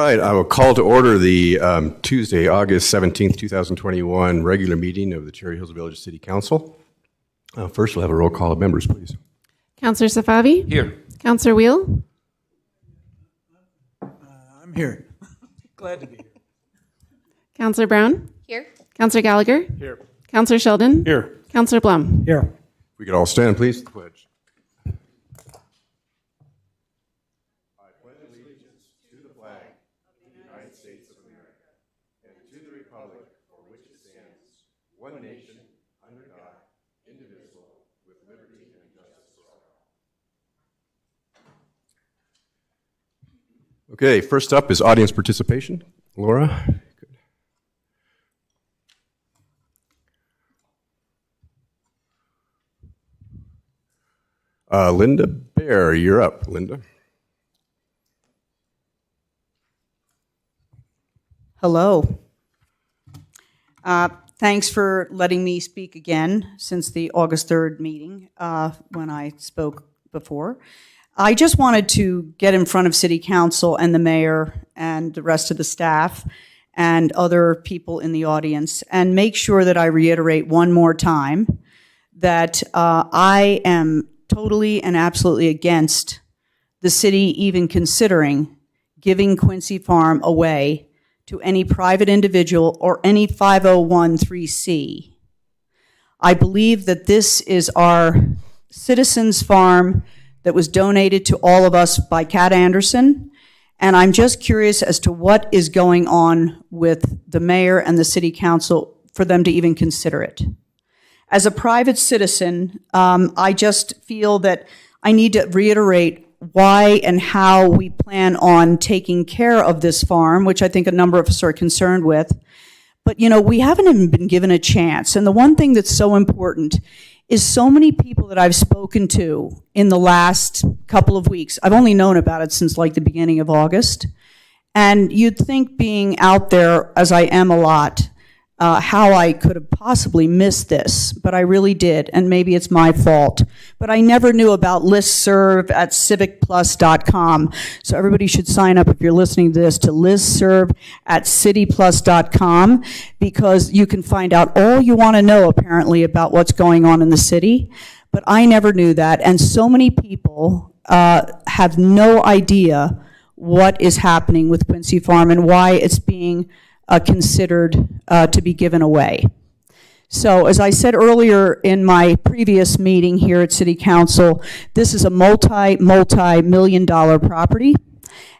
right, I will call to order the Tuesday, August 17th, 2021 regular meeting of the Cherry Hills Village City Council. First, we'll have a roll call of members, please. Councillor Safavi? Here. Councillor Wheel? I'm here. Glad to be here. Councillor Brown? Here. Councillor Gallagher? Here. Councillor Sheldon? Here. Councillor Blum? Here. We could all stand, please. The pledge. Okay, first up is audience participation. Laura? Linda Bear, you're up, Linda. Hello. Thanks for letting me speak again since the August 3rd meeting when I spoke before. I just wanted to get in front of City Council and the mayor and the rest of the staff and other people in the audience and make sure that I reiterate one more time that I am totally and absolutely against the city even considering giving Quincy Farm away to any private individual or any 501(c). I believe that this is our citizens' farm that was donated to all of us by Cat Anderson, and I'm just curious as to what is going on with the mayor and the city council for them to even consider it. As a private citizen, I just feel that I need to reiterate why and how we plan on taking care of this farm, which I think a number of us are concerned with. But, you know, we haven't even been given a chance. And the one thing that's so important is so many people that I've spoken to in the last couple of weeks. I've only known about it since like the beginning of August. And you'd think being out there, as I am a lot, how I could have possibly missed this, but I really did, and maybe it's my fault. But I never knew about listserv at civicplus.com, so everybody should sign up if you're listening to this to listserv at cityplus.com, because you can find out all you want to know, apparently, about what's going on in the city. But I never knew that, and so many people have no idea what is happening with Quincy Farm and why it's being considered to be given away. So as I said earlier in my previous meeting here at City Council, this is a multi-million dollar property.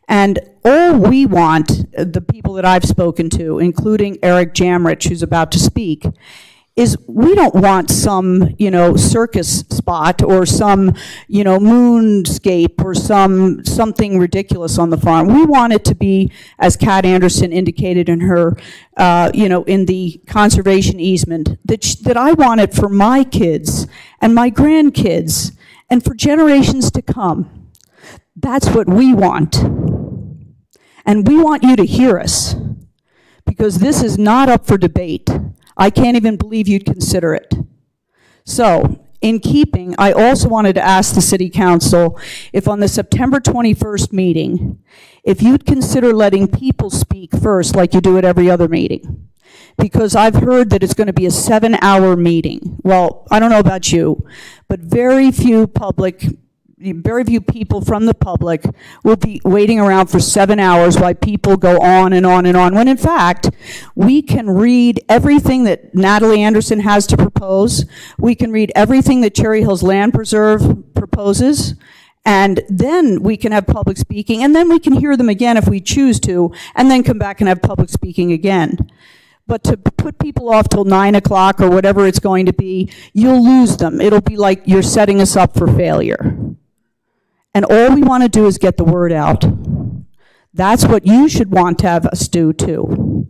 And all we want, the people that I've spoken to, including Eric Jamrich, who's about to speak, is we don't want some, you know, circus spot or some, you know, moonscape or something ridiculous on the farm. We want it to be, as Cat Anderson indicated in her, you know, in the conservation easement, that I want it for my kids and my grandkids and for generations to come. That's what we want. And we want you to hear us, because this is not up for debate. I can't even believe you'd consider it. So, in keeping, I also wanted to ask the City Council if on the September 21st meeting, if you'd consider letting people speak first like you do at every other meeting. Because I've heard that it's going to be a 7-hour meeting. Well, I don't know about you, but very few people from the public will be waiting around for 7 hours while people go on and on and on, when in fact, we can read everything that Natalie Anderson has to propose. We can read everything that Cherry Hills Land Preserve proposes, and then we can have public speaking, and then we can hear them again if we choose to, and then come back and have public speaking again. But to put people off till 9 o'clock or whatever it's going to be, you'll lose them. It'll be like you're setting us up for failure. And all we want to do is get the word out. That's what you should want to have us do too.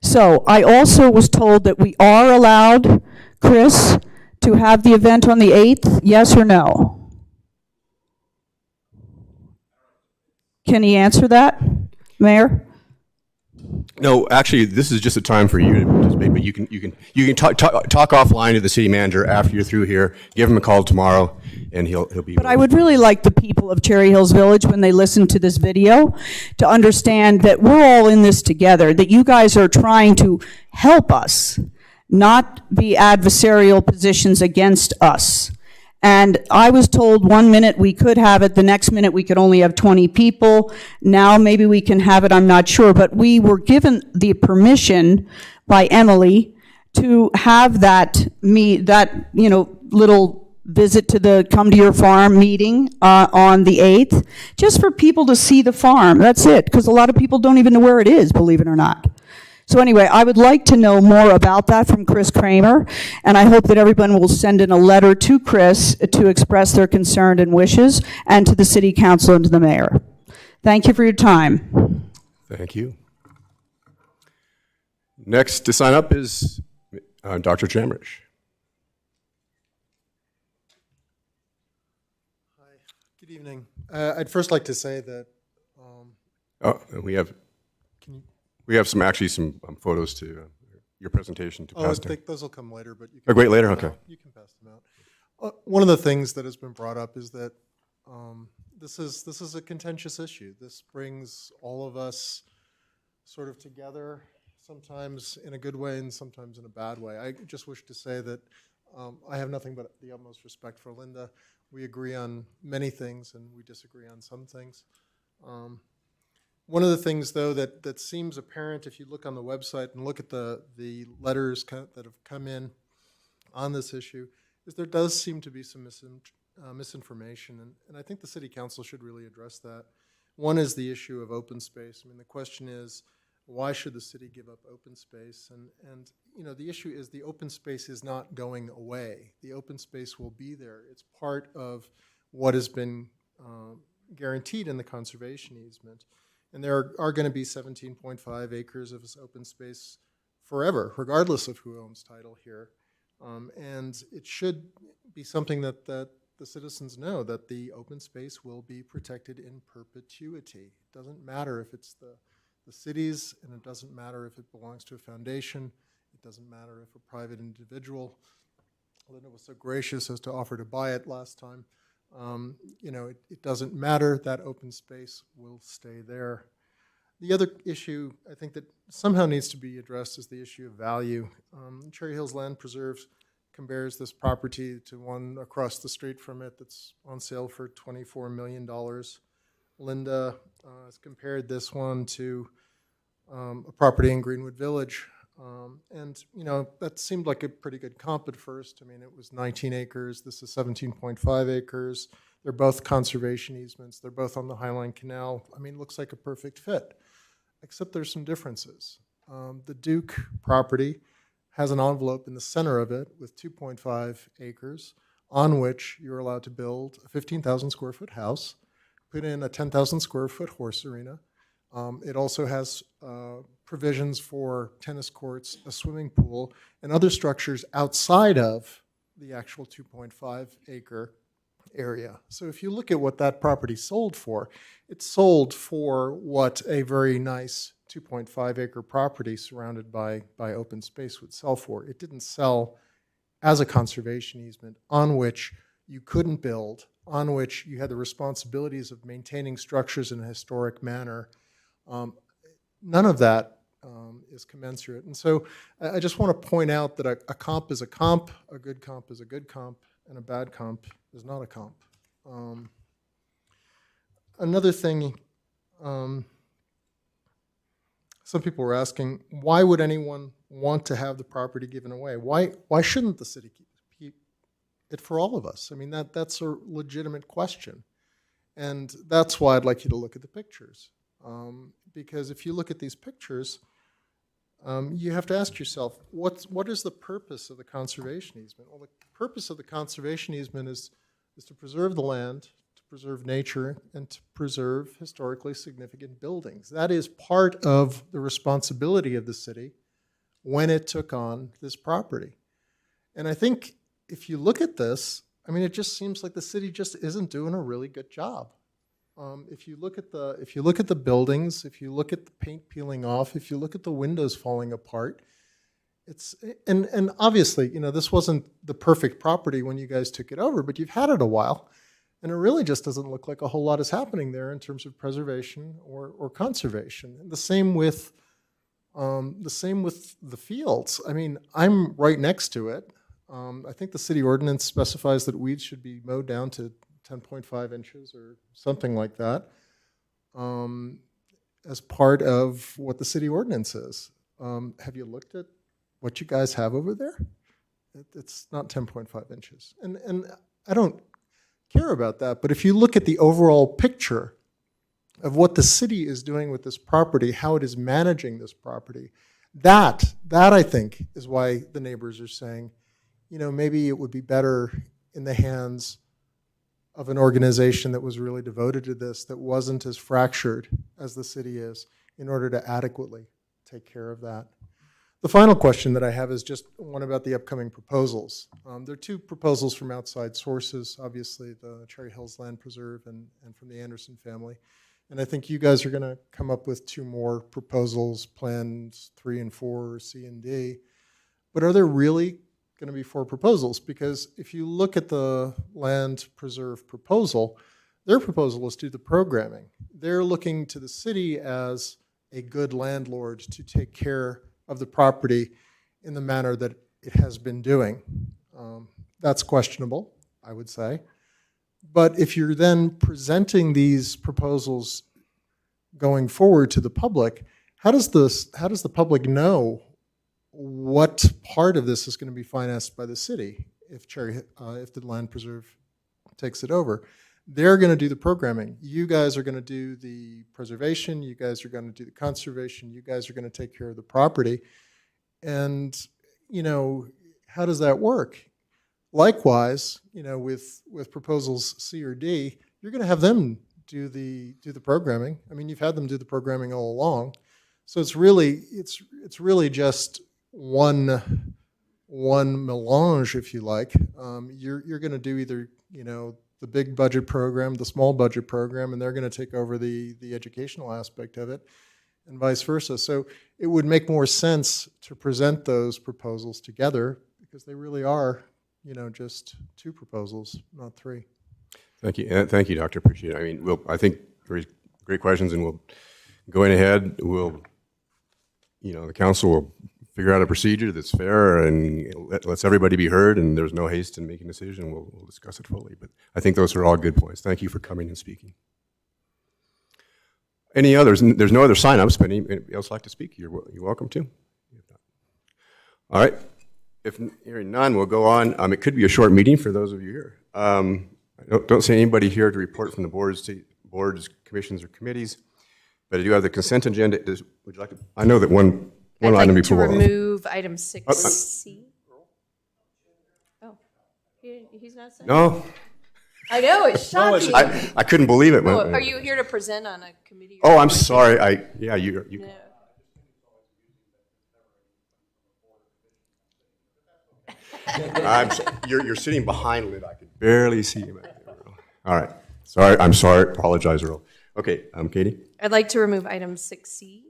So I also was told that we are allowed, Chris, to have the event on the 8th, yes or no? Can he answer that, Mayor? No, actually, this is just a time for you to participate, but you can talk offline to the city manager after you're through here. Give him a call tomorrow, and he'll be. But I would really like the people of Cherry Hills Village, when they listen to this video, to understand that we're all in this together, that you guys are trying to help us, not be adversarial positions against us. And I was told 1 minute we could have it, the next minute we could only have 20 people. Now maybe we can have it, I'm not sure. But we were given the permission by Emily to have that little visit to the Come to Your Farm meeting on the 8th, just for people to see the farm. That's it, because a lot of people don't even know where it is, believe it or not. So anyway, I would like to know more about that from Chris Kramer, and I hope that everyone will send in a letter to Chris to express their concern and wishes, and to the city council and to the mayor. Thank you for your time. Thank you. Next to sign up is Dr. Chamrish. Hi, good evening. I'd first like to say that And we have some photos to your presentation to I pass down. think those will come later, but you Oh, can wait, later? pass them Okay. out. You can pass them out. One of the things that has been brought up is that this is a contentious issue. This brings all of us sort of together, sometimes in a good way and sometimes in a bad way. I just wish to say that I have nothing but the utmost respect for Linda. We agree on many things and we disagree on some things. One of the things, though, that seems apparent if you look on the website and look at the letters that have come in on this issue, is there does seem to be some misinformation, and I think the City Council should really address that. One is the issue of open space. I mean, the question is, why should the city give up open space? And you know, the issue is the open space is not going away. The open space will be there. It's part of what has been guaranteed in the conservation easement. And there are going to be 17.5 acres of this open space forever, regardless of who owns title here. And it should be something that the citizens know, that the open space will be protected in perpetuity. It doesn't matter if it's the city's, and it doesn't matter if it belongs to a foundation. It doesn't matter if a private individual. Linda was so gracious as to offer to buy it last time. You know, it doesn't matter, that open space will stay there. The other issue I think that somehow needs to be addressed is the issue of value. Cherry Hills Land Preserve compares this property to one across the street from it that's on sale for $24 million. Linda has compared this one to a property in Greenwood Village. And, you know, that seemed like a pretty good comp at first. I mean, it was 19 acres. This is 17.5 acres. They're both conservation easements. They're both on the Highline Canal. I mean, it looks like a perfect fit, except there's some differences. The Duke property has an envelope in the center of it with 2.5 acres on which you're allowed to build a 15,000 square foot house, put in a 10,000 square foot horse arena. It also has provisions for tennis courts, a swimming pool, and other structures outside of the actual 2.5 acre area. So if you look at what that property sold for, it sold for what a very nice 2.5 acre property surrounded by open space would sell for. It didn't sell as a conservation easement on which you couldn't build, on which you had the responsibilities of maintaining structures in a historic manner. None of that is commensurate. And so I just want to point out that a comp is a comp, a good comp is a good comp, and a bad comp is not a comp. Another thing, some people were asking, why would anyone want to have the property given away? Why shouldn't the city keep it for all of us? I mean, that's a legitimate question. And that's why I'd like you to look at the pictures. Because if you look at these pictures, you have to ask yourself, what is the purpose of the conservation easement? Well, the purpose of the conservation easement is to preserve the land, to preserve nature, and to preserve historically significant buildings. That is part of the responsibility of the city when it took on this property. And I think if you look at this, I mean, it just seems like the city just isn't doing a really good job. If you look at the buildings, if you look at the paint peeling off, if you look at the windows falling apart, and obviously, this wasn't the perfect property when you guys took it over, but you've had it a while, and it really just doesn't look like a whole lot is happening there in terms of preservation or conservation. And the same with the fields. I mean, I'm right next to it. I think the city ordinance specifies that weeds should be mowed down to 10.5 inches or something like that, as part of what the city ordinance is. Have you looked at what you guys have over there? It's not 10.5 inches. And I don't care about that, but if you look at the overall picture of what the city is doing with this property, how it is managing this property, that I think is why the neighbors are saying, maybe it would be better in the hands of an organization that was really devoted to this, that wasn't as fractured as the city is, in order to adequately take care of that. The final question that I have is just one about the upcoming proposals. There are two proposals from outside sources, obviously the Cherry Hills Land Preserve and from the Anderson family. And I think you guys are going to come up with two more proposals, plans 3 and 4, C and D. But are there really going to be 4 proposals? Because if you look at the Land Preserve proposal, their proposal is to do the programming. They're looking to the city as a good landlord to take care of the property in the manner that it has been doing. That's questionable, I would say. But if you're then presenting these proposals going forward to the public, how does the public know what part of this is going to be financed by the city if the Land Preserve takes it over? They're going to do the programming. You guys are going to do the preservation. You guys are going to do the conservation. You guys are going to take care of the property. And, how does that work? Likewise, with proposals C or D, you're going to have them do the programming. I mean, you've had them do the programming all along. So it's really just one melange, if you like. You're going to do either, the big budget program, the small budget program, and they're going to take over the educational aspect of it, and vice versa. So it would make more sense to present those proposals together, because they really are, just 2 proposals, not 3. Thank you. Thank you, Doctor. Appreciate it. I mean, I think very great questions, and we'll going ahead. The council will figure out a procedure that's fair and lets everybody be heard, and there's no haste in making a decision. We'll discuss it fully. But I think those are all good points. Thank you for coming and speaking. Any others? There's no other sign-ups, but anybody else like to speak? You're welcome to. All right. If hearing none, we'll go on. It could be a short meeting for those of you here. I don't see anybody here to report from the boards, commissions, or committees, but I do have the consent agenda. Would you like to? I know that one I'd item like to before. remove item 6C. Oh, he's not saying? No, I know, it's shocking. I couldn't believe it. Oh, are you here to present on a committee? Oh, I'm sorry. You. No. You're sitting behind Lynn. I could barely see you. All right. Sorry. I'm sorry. Apologize, Earl. Okay. Katie. I'd like to remove item 6C.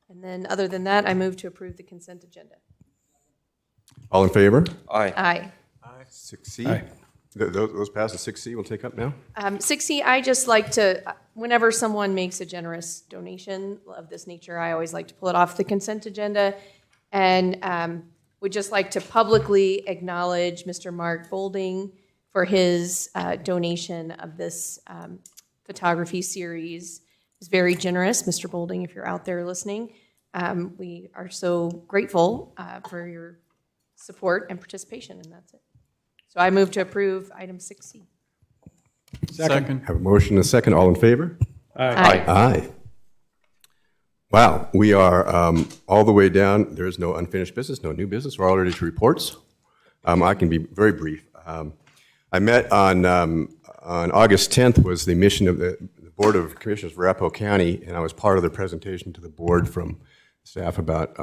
And then, other than that, I move to approve the consent agenda. All in favor? Aye. 6C. Those passed. The 6C we'll take up now. 6C, I just like to, whenever someone makes a generous donation of this nature, I always like to pull it off the consent agenda. And would just like to publicly acknowledge Mr. Mark Bolding for his donation of this photography series. It's very generous, Mr. Bolding, if you're out there listening. We are so grateful for your support and participation, and that's it. So I move to approve item 6C. Second. Have a motion and a second. All in favor? Aye. Aye. Wow, we are all the way down. There is no unfinished business, no new business. We're already to reports. I can be very brief. I met on August 10th was the mission of the Board of Commissioners of Arapahoe County, and I was part of the presentation to the board from staff about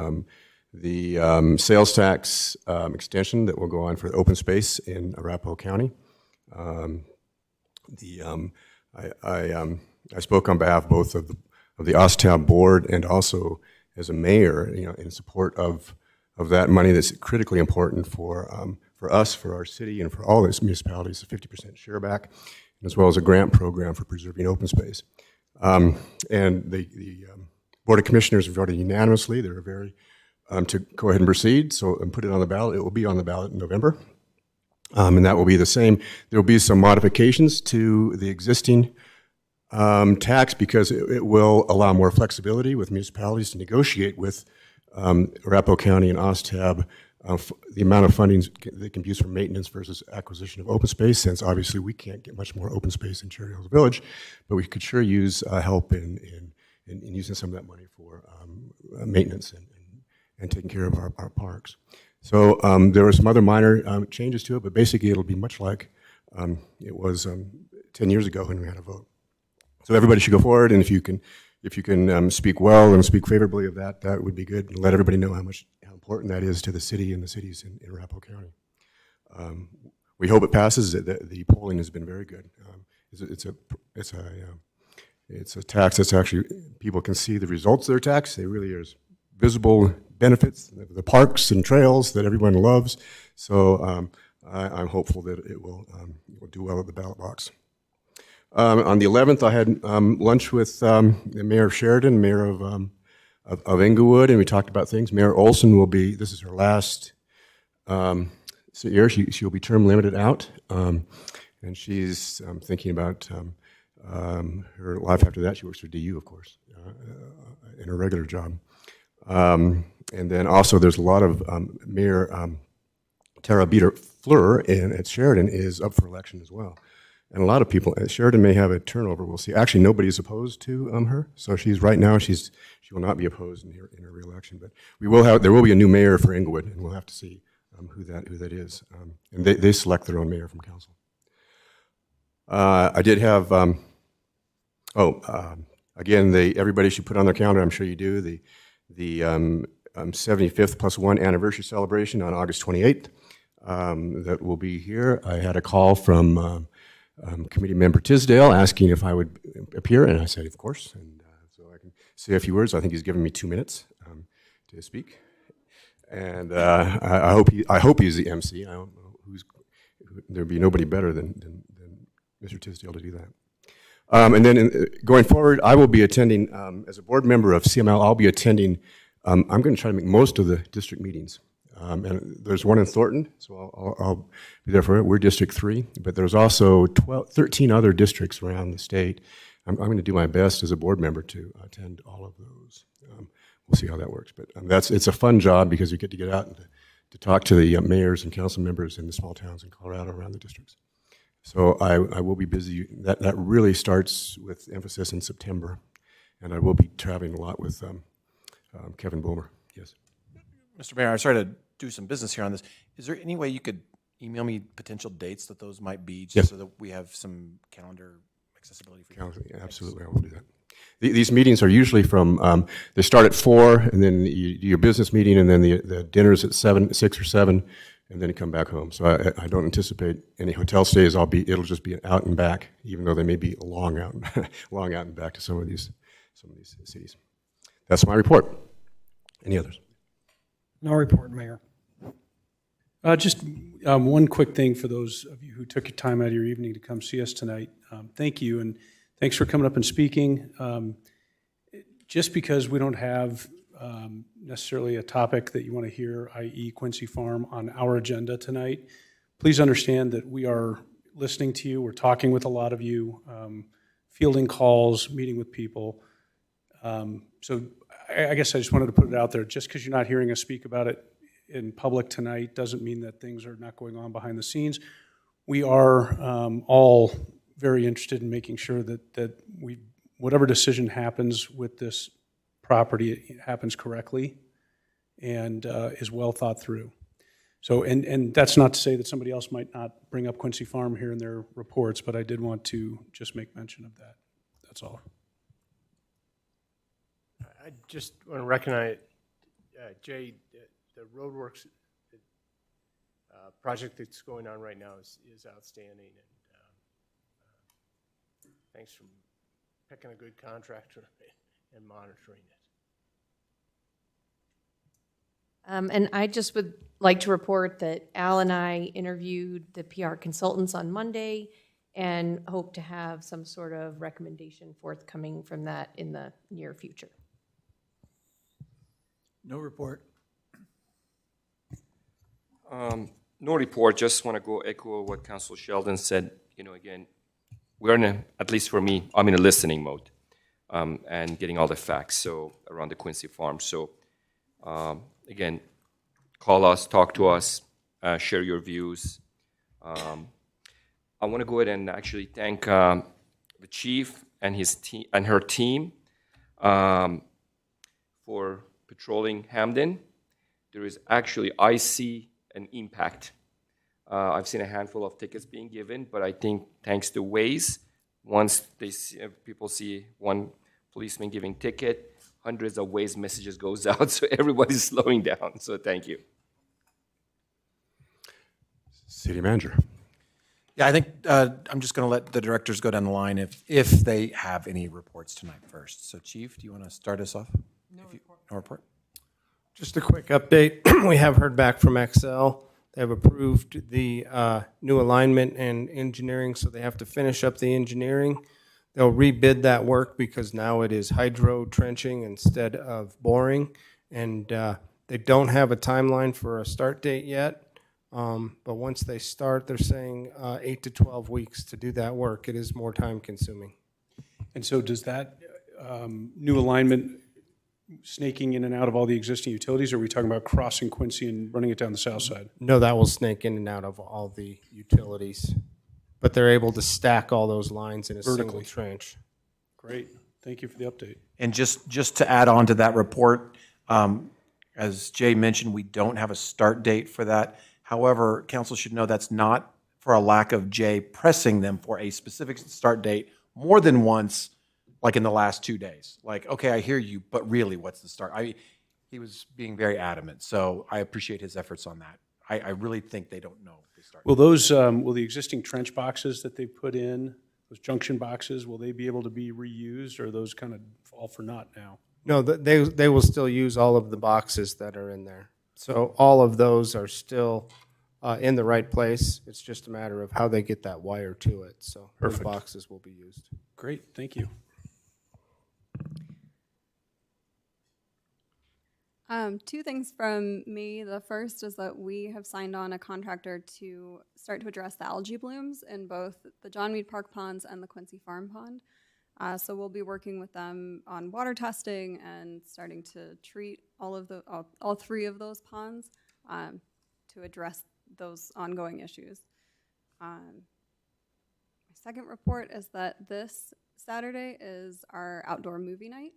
the sales tax extension that will go on for open space in Arapahoe County. The I spoke on behalf both of the OSTAB board and also as a mayor, in support of that money that's critically important for us, for our city, and for all these municipalities, a 50% share back, as well as a grant program for preserving open space. And the Board of Commissioners voted unanimously. They were very to go ahead and proceed, and put it on the ballot. It will be on the ballot in November. And that will be the same. There will be some modifications to the existing tax because it will allow more flexibility with municipalities to negotiate with Arapahoe County and OSTAB the amount of funding they can use for maintenance versus acquisition of open space, since obviously we can't get much more open space in Cherry Hills Village, but we could sure use help in using some of that money for maintenance and taking care of our parks. So there were some other minor changes to it, but basically it'll be much like it was 10 years ago when we had a vote. So everybody should go forward, and if you can speak well and speak favorably of that, that would be good, and let everybody know how important that is to the city and the cities in Arapahoe County. We hope it passes. The polling has been very good. It's a tax that's actually, people can see the results of their tax. They really are visible benefits, the parks and trails that everyone loves. So I'm hopeful that it will do well at the ballot box. On the 11th, I had lunch with the Mayor of Sheridan, Mayor of Inglewood, and we talked about things. Mayor Olson will be, this is her last year. She'll be term limited out, and she's thinking about her life after that. She works for DU, of course, in her regular job. And then also there's a lot of Mayor Tara Beater-Fleur at Sheridan is up for election as well. And a lot of people at Sheridan may have a turnover. We'll see. Actually, nobody's opposed to her. So she will not be opposed in her reelection. But there will be a new mayor for Inglewood, and we'll have to see who that is. And they select their own mayor from council. I did have again, everybody should put on their calendar. I'm sure you do the 75th plus one anniversary celebration on August 28th. That will be here. I had a call from Committee Member Tisdale asking if I would appear, and I said, of course. And so I can say a few words. I think he's given me 2 minutes to speak, and I hope he's the MC. I don't know there'd be nobody better than Mr. Tisdale to do that. And then going forward, I will be attending as a board member of CML. I'll be attending. I'm going to try to make most of the district meetings. And there's one in Thornton, so I'll be there for it. We're District 3, but there's also 13 other districts around the state. I'm going to do my best as a board member to attend all of those. We'll see how that works, but it's a fun job because you get to get out and to talk to the mayors and council members in the small towns in Colorado around the districts. So I will be busy. That really starts with emphasis in September, and I will be traveling a lot with Kevin Boomer. Yes. Mr. Mayor, I'm sorry to do some business here on this. Is there any way you could email me potential dates that those might be, just so that we have some calendar accessibility for you? Yeah, absolutely, I will do that. These meetings are usually from, they start at 4, and then you do your business meeting, and then the dinner's at 6 or 7, and then you come back home. So I don't anticipate any hotel stays. It'll just be out and back, even though they may be long out and back to some of these cities. That's my report. Any others? No report, Mayor. Just one quick thing for those of you who took your time out of your evening to come see us tonight. Thank you, and thanks for coming up and speaking. Just because we don't have necessarily a topic that you want to hear, i.e. Quincy Farm, on our agenda tonight, please understand that we are listening to you. We're talking with a lot of you, fielding calls, meeting with people. So I guess I just wanted to put it out there. Just because you're not hearing us speak about it in public tonight doesn't mean that things are not going on behind the scenes. We are all very interested in making sure that whatever decision happens with this property, it happens correctly and is well thought through. So, and that's not to say that somebody else might not bring up Quincy Farm here in their reports, but I did want to just make mention of that. That's all. I just want to recognize, Jay, the roadworks project that's going on right now is outstanding, and Thanks for picking a good contractor and monitoring it. And I just would like to report that Al and I interviewed the PR consultants on Monday and hope to have some sort of recommendation forthcoming from that in the near future. No report. No report, just want to go echo what Council Sheldon said. You know, again, we're in a, at least for me, I'm in a listening mode and getting all the facts so around the Quincy Farm. So again, call us, talk to us, share your views. I want to go ahead and actually thank the chief and his team and her team for patrolling Hamden. There is actually, I see an impact. I've seen a handful of tickets being given, but I think thanks to Waze, once they see, people see one policeman giving ticket, hundreds of Waze messages goes out, so everybody's slowing down. So thank you. City Manager. Yeah, I think I'm just going to let the directors go down the line if they have any reports tonight first. So Chief, do you want to start us off? No report. Just a quick update. We have heard back from XL. They have approved the new alignment and engineering, so they have to finish up the engineering. They'll rebid that work because now it is hydro trenching instead of boring. And they don't have a timeline for a start date yet. But once they start, they're saying 8 to 12 weeks to do that work. It is more time consuming. And so does that new alignment snaking in and out of all the existing utilities, or are we talking about crossing Quincy and running it down the south side? No, that will snake in and out of all the utilities. But they're able to stack all those lines in a single Vertically. trench. Great. Thank you for the update. And just to add on to that report, as Jay mentioned, we don't have a start date for that. However, council should know that's not for a lack of Jay pressing them for a specific start date more than once, like in the last 2 days. Like, okay, I hear you, but really, what's the start? He was being very adamant, so I appreciate his efforts on that. I really think they don't know the start. Will those, will the existing trench boxes that they put in, those junction boxes, will they be able to be reused, or are those kind of all for naught now? No, they will still use all of the boxes that are in there. So all of those are still in the right place. It's just a matter of how they get that wire to it. So those Perfect. boxes will be used. Great, thank you. Two things from me. The first is that we have signed on a contractor to start to address the algae blooms in both the John Mead Park ponds and the Quincy Farm pond. So we'll be working with them on water testing and starting to treat all three of those ponds to address those ongoing issues. My second report is that this Saturday is our outdoor movie night.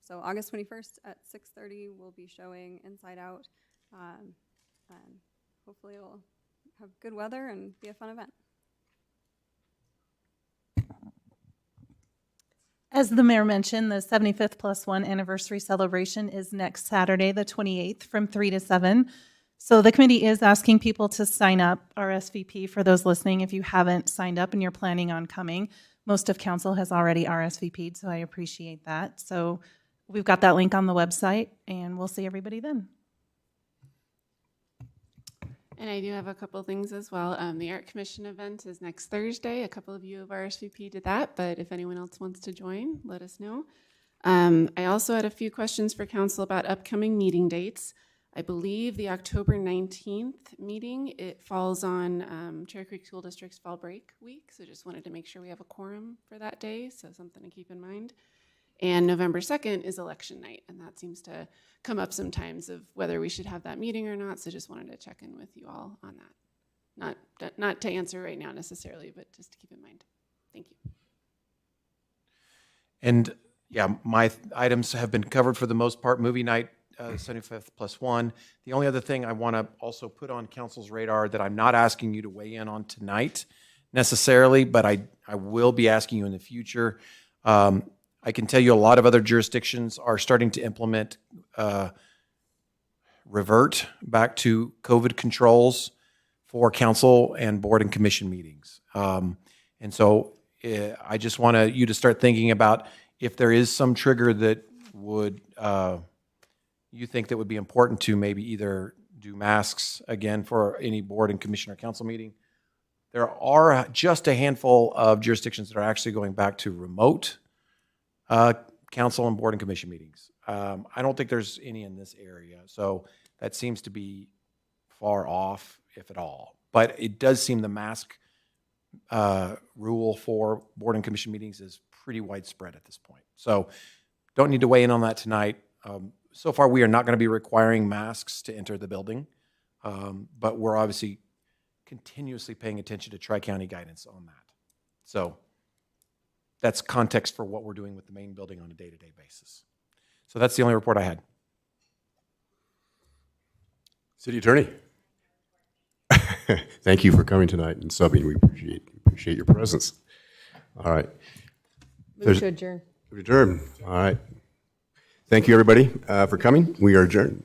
So August 21st at 6:30, we'll be showing Inside Out, and hopefully it'll have good weather and be a fun event. As the mayor mentioned, the 75th Plus One anniversary celebration is next Saturday, the 28th, from 3 to 7. So the committee is asking people to sign up, RSVP, for those listening. If you haven't signed up and you're planning on coming, most of council has already RSVP'd, so I appreciate that. So we've got that link on the website, and we'll see everybody then. And I do have a couple things as well. The Art Commission event is next Thursday. A couple of you have RSVP'd to that, but if anyone else wants to join, let us know. I also had a few questions for council about upcoming meeting dates. I believe the October 19th meeting, it falls on Cherry Creek School District's fall break week, so just wanted to make sure we have a quorum for that day, so something to keep in mind. And November 2nd is election night, and that seems to come up sometimes of whether we should have that meeting or not, so just wanted to check in with you all on that. Not to answer right now necessarily, but just to keep in mind. Thank you. And yeah, my items have been covered for the most part. Movie night, 75th Plus One. The only other thing I want to also put on council's radar that I'm not asking you to weigh in on tonight necessarily, but I will be asking you in the future. I can tell you a lot of other jurisdictions are starting to implement revert back to COVID controls for council and board and commission meetings. And so I just want you to start thinking about if there is some trigger that would, you think that would be important to maybe either do masks again for any board and commissioner council meeting. There are just a handful of jurisdictions that are actually going back to remote council and board and commission meetings. I don't think there's any in this area, so that seems to be far off, if at all. But it does seem the mask rule for board and commission meetings is pretty widespread at this point. So don't need to weigh in on that tonight. So far, we are not going to be requiring masks to enter the building, but we're obviously continuously paying attention to Tri-County guidance on that. So that's context for what we're doing with the main building on a day-to-day basis. So that's the only report I had. City Attorney. Thank you for coming tonight and subbing. We appreciate your presence. All right. Move to adjourn. Adjourn. All right. Thank you, everybody, for coming. We are adjourned.